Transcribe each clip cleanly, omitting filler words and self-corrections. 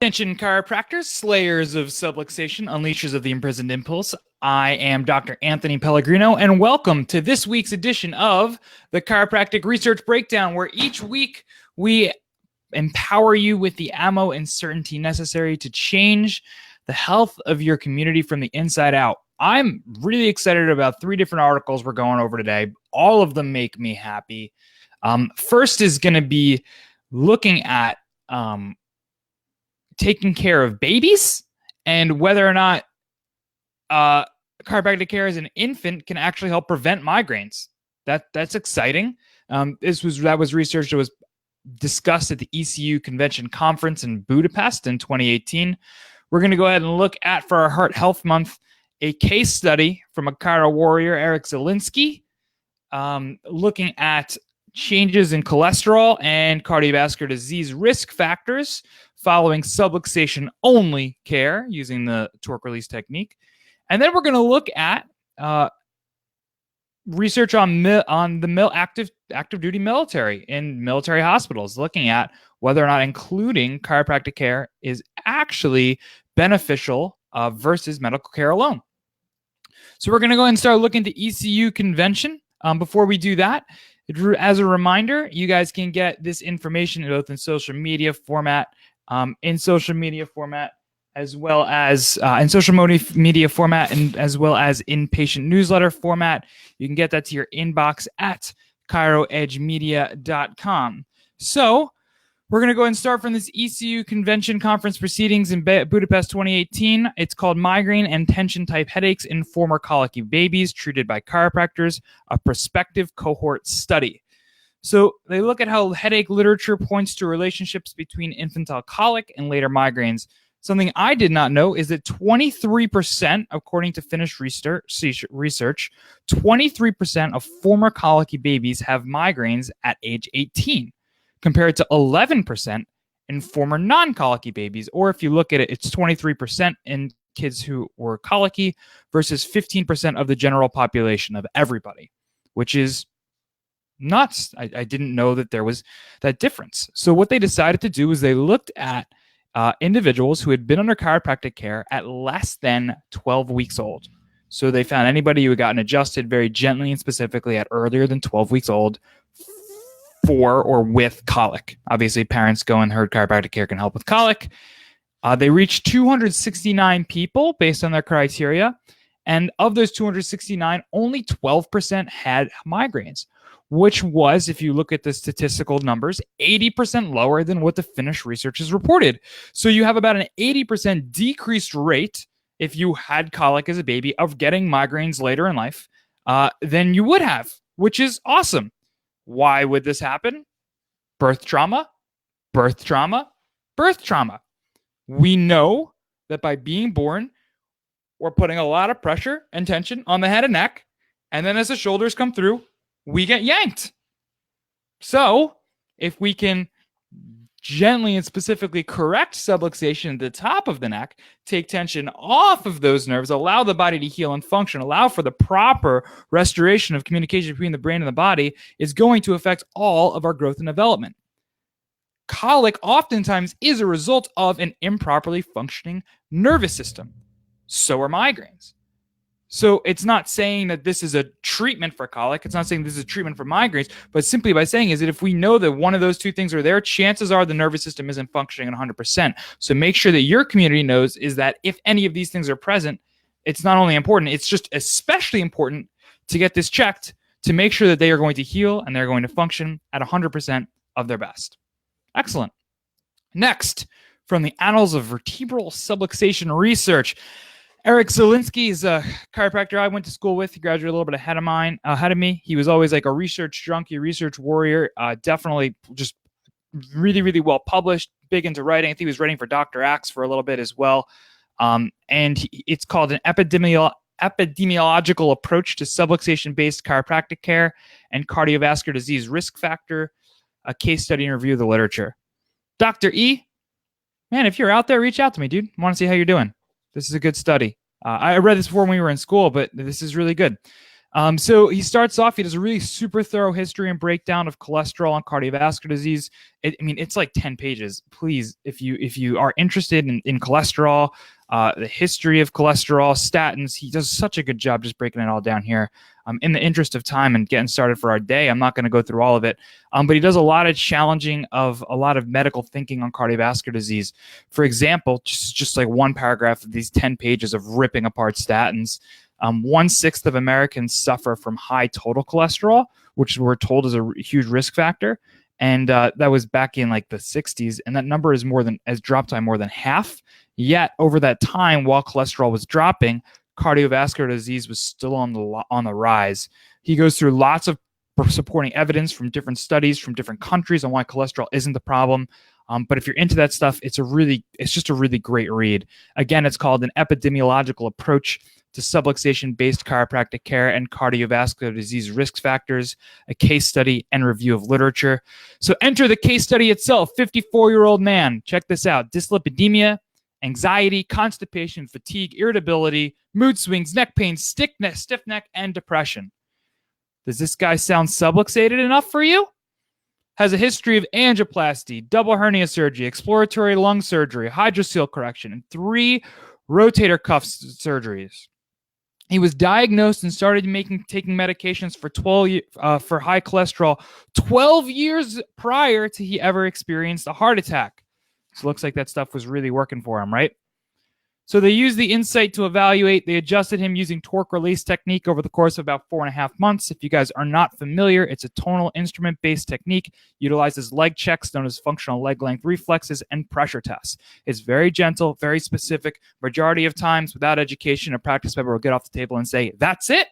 Attention chiropractors, slayers of subluxation, unleashers of the imprisoned impulse. I am Dr. Anthony Pellegrino, and welcome to this week's edition of the Chiropractic Research Breakdown, where each week we empower you with the ammo and certainty necessary to change the health of your community from the inside out. I'm really excited about 3 different articles we're going over today. All of them make me happy. First is going to be looking at taking care of babies and whether or not chiropractic care as an infant can actually help prevent migraines. That's exciting. That was research that was discussed at the ECU Convention Conference in Budapest in 2018. We're going to go ahead and look at, for our Heart Health Month, a case study from a chiro warrior, Eric Zielinski, looking at changes in cholesterol and cardiovascular disease risk factors following subluxation only care using the torque release technique. And then we're going to look at research on the active duty military in military hospitals, looking at whether or not including chiropractic care is actually beneficial versus medical care alone. So we're going to go ahead and start looking at the ECU convention. Before we do that, as a reminder, you guys can get this information both in social media format, as well as in social media format, and as well as in patient newsletter format. You can get that to your inbox at chiroedgemedia.com. So we're going to go ahead and start from this ECU Convention Conference proceedings in Budapest 2018. It's called Migraine and Tension Type Headaches in Former Colicky Babies Treated by Chiropractors, a Prospective Cohort Study. So they look at how headache literature points to relationships between infantile colic and later migraines. Something I did not know is that 23%, according to Finnish research, 23% of former colicky babies have migraines at age 18. Compared to 11% in former non-colicky babies. Or if you look at it, it's 23% in kids who were colicky versus 15% of the general population of everybody, which is nuts. I didn't know that there was that difference. So what they decided to do is they looked at individuals who had been under chiropractic care at less than 12 weeks old. So they found anybody who had gotten adjusted very gently and specifically at earlier than 12 weeks old for or with colic. Obviously, parents go and heard chiropractic care can help with colic. They reached 269 people based on their criteria. And of those 269, only 12% had migraines, which was, if you look at the statistical numbers, 80% lower than what the Finnish researchers reported. So you have about an 80% decreased rate if you had colic as a baby of getting migraines later in life than you would have, which is awesome. Why would this happen? Birth trauma, birth trauma, birth trauma. We know that by being born, we're putting a lot of pressure and tension on the head and neck. And then as the shoulders come through, we get yanked. So if we can gently and specifically correct subluxation at the top of the neck, take tension off of those nerves, allow the body to heal and function, allow for the proper restoration of communication between the brain and the body, is going to affect all of our growth and development. Colic oftentimes is a result of an improperly functioning nervous system. So are migraines. So it's not saying that this is a treatment for colic. It's not saying this is a treatment for migraines, but simply by saying is that if we know that one of those two things are there, chances are the nervous system isn't functioning at 100%. So make sure that your community knows is that if any of these things are present, it's not only important, it's just especially important to get this checked to make sure that they are going to heal and they're going to function at 100% of their best. Excellent. Next, from the Annals of Vertebral Subluxation Research, Eric Zielinski is a chiropractor I went to school with. He graduated a little bit ahead of me. He was always like a research junkie, research warrior. Definitely just really, really well published, big into writing. I think he was writing for Dr. Axe for a little bit as well. It's called an epidemiological approach to subluxation-based chiropractic care and cardiovascular disease risk factor, a case study and review of the literature. Dr. E, man, if you're out there, reach out to me, dude. I want to see how you're doing. This is a good study. I read this before when we were in school, but this is really good. So he starts off, he does a really super thorough history and breakdown of cholesterol and cardiovascular disease. It's like 10 pages. Please, if you are interested in cholesterol, the history of cholesterol, statins, he does such a good job just breaking it all down here. In the interest of time and getting started for our day, I'm not going to go through all of it. But he does a lot of challenging of a lot of medical thinking on cardiovascular disease. For example, just like one paragraph of these 10 pages of ripping apart statins. 1/6 of Americans suffer from high total cholesterol, which we're told is a huge risk factor. And that was back in like the 60s. And that number has dropped by more than half. Yet over that time, while cholesterol was dropping, cardiovascular disease was still on the rise. He goes through lots of supporting evidence from different studies from different countries on why cholesterol isn't the problem. But if you're into that stuff, it's just a really great read. Again, it's called An Epidemiological Approach to Subluxation-Based Chiropractic Care and Cardiovascular Disease Risk Factors, a case study and review of literature. So enter the case study itself. 54-year-old man. Check this out. Dyslipidemia, anxiety, constipation, fatigue, irritability, mood swings, neck pain, stiff neck, and depression. Does this guy sound subluxated enough for you? Has a history of angioplasty, double hernia surgery, exploratory lung surgery, hydrocele correction, and 3 rotator cuff surgeries. He was diagnosed and started taking medications for high cholesterol 12 years prior to he ever experienced a heart attack. So it looks like that stuff was really working for him, right? So they used the insight to evaluate. They adjusted him using torque release technique over the course of about 4.5 months. If you guys are not familiar, it's a tonal instrument-based technique, utilizes leg checks known as functional leg length reflexes and pressure tests. It's very gentle, very specific. Majority of times, without education, a practice member will get off the table and say, "That's it."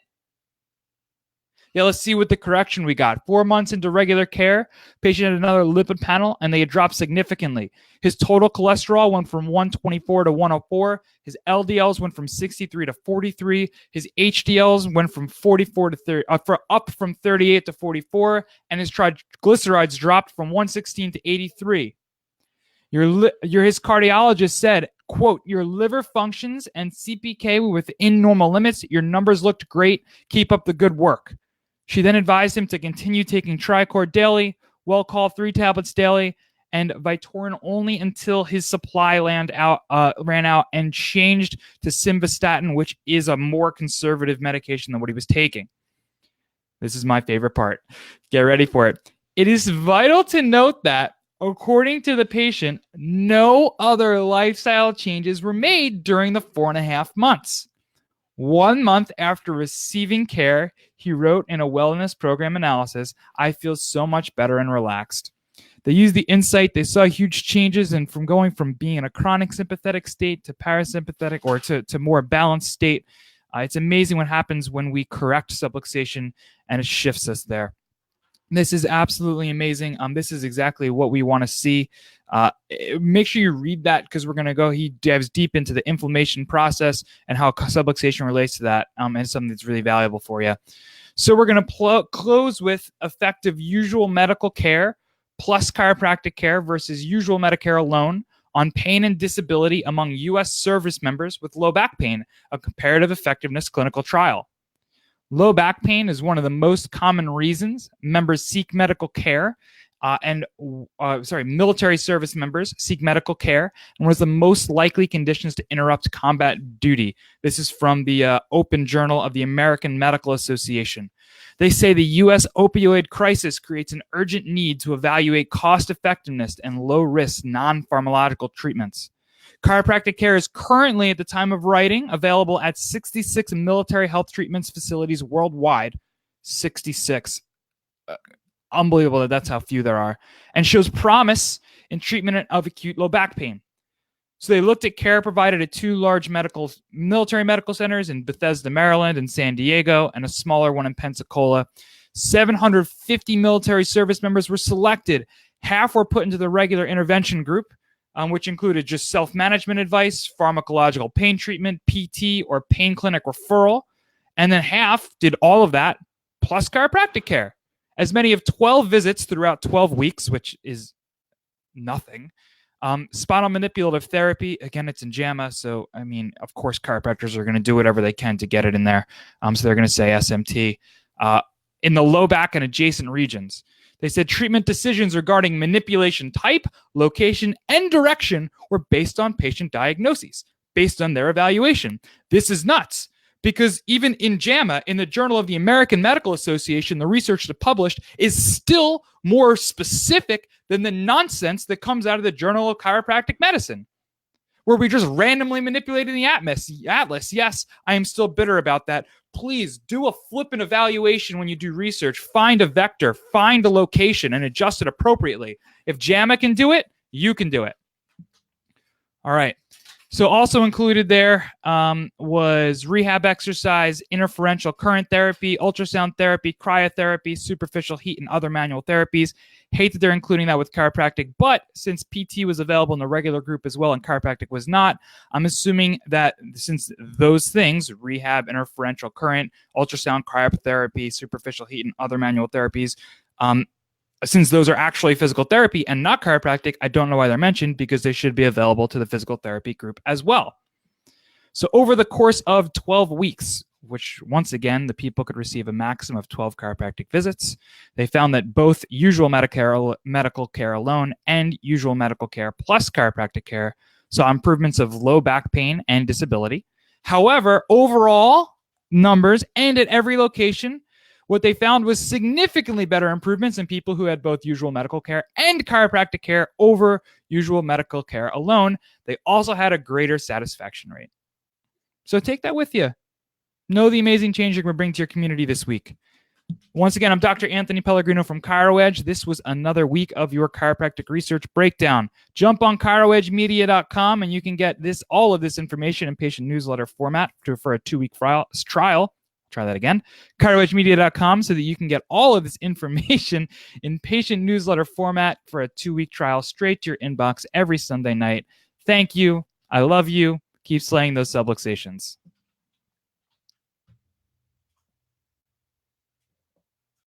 Yeah, let's see what the correction we got. 4 months into regular care, patient had another lipid panel, and they had dropped significantly. His total cholesterol went from 124 to 104. His LDLs went from 63 to 43. His HDLs went from 44 to 30, up from 38 to 44, and his triglycerides dropped from 116 to 83. His cardiologist said, quote, "Your liver functions and CPK were within normal limits. Your numbers looked great. Keep up the good work." She then advised him to continue taking Tricort daily, Welchol 3 tablets daily, and Vytorin only until his supply ran out, and changed to simvastatin, which is a more conservative medication than what he was taking. This is my favorite part. Get ready for it. It is vital to note that, according to the patient, no other lifestyle changes were made during the 4.5 months. 1 month after receiving care, he wrote in a wellness program analysis, "I feel so much better and relaxed." They used the insight. They saw huge changes and from going from being in a chronic sympathetic state to parasympathetic or to more balanced state. It's amazing what happens when we correct subluxation and it shifts us there. This is absolutely amazing. This is exactly what we want to see. Make sure you read that because we're going to go. He dives deep into the inflammation process and how subluxation relates to that, and something that's really valuable for you. So we're going to close with effective usual medical care plus chiropractic care versus usual Medicare alone on pain and disability among U.S. service members with low back pain, a comparative effectiveness clinical trial. Low back pain is one of the most common reasons members seek medical care, military service members seek medical care, and one of the most likely conditions to interrupt combat duty. This is from the Open Journal of the American Medical Association. They say the U.S. opioid crisis creates an urgent need to evaluate cost effectiveness and low-risk non-pharmacological treatments. Chiropractic care is currently, at the time of writing, available at 66 military health treatments facilities worldwide. 66. Unbelievable that that's how few there are. And shows promise in treatment of acute low back pain. So they looked at care provided at 2 large military medical centers in Bethesda, Maryland, and San Diego, and a smaller one in Pensacola. 750 military service members were selected. Half were put into the regular intervention group, which included just self-management advice, pharmacological pain treatment, PT, or pain clinic referral. And then half did all of that, plus chiropractic care. As many as 12 visits throughout 12 weeks, which is nothing. Spinal manipulative therapy, again, it's in JAMA. So, I mean, of course, chiropractors are going to do whatever they can to get it in there. So they're going to say SMT. In the low back and adjacent regions, they said treatment decisions regarding manipulation type, location, and direction were based on patient diagnoses, based on their evaluation. This is nuts. Because even in JAMA, in the Journal of the American Medical Association, the research that published is still more specific than the nonsense that comes out of the Journal of Chiropractic Medicine, where we just randomly manipulated the atlas. Yes, I am still bitter about that. Please do a flippant evaluation when you do research. Find a vector, find a location, and adjust it appropriately. If JAMA can do it, you can do it. All right. So also included there was rehab exercise, interferential current therapy, ultrasound therapy, cryotherapy, superficial heat, and other manual therapies. Hate that they're including that with chiropractic, but since PT was available in the regular group as well and chiropractic was not, I'm assuming that since those things, rehab, interferential current, ultrasound, cryotherapy, superficial heat, and other manual therapies, since those are actually physical therapy and not chiropractic, I don't know why they're mentioned because they should be available to the physical therapy group as well. So over the course of 12 weeks, which once again, the people could receive a maximum of 12 chiropractic visits, they found that both usual medical care alone and usual medical care plus chiropractic care saw improvements of low back pain and disability. However, overall numbers and at every location, what they found was significantly better improvements in people who had both usual medical care and chiropractic care over usual medical care alone. They also had a greater satisfaction rate. So take that with you. Know the amazing change you're going to bring to your community this week. Once again, I'm Dr. Anthony Pellegrino from ChiroEdge. This was another week of your chiropractic research breakdown. Jump on chiroedgemedia.com and you can get all of this information in patient newsletter format for a 2-week trial. Try that again, chiroedgemedia.com, so that you can get all of this information in patient newsletter format for a 2-week trial straight to your inbox every Sunday night. Thank you. I love you. Keep slaying those subluxations.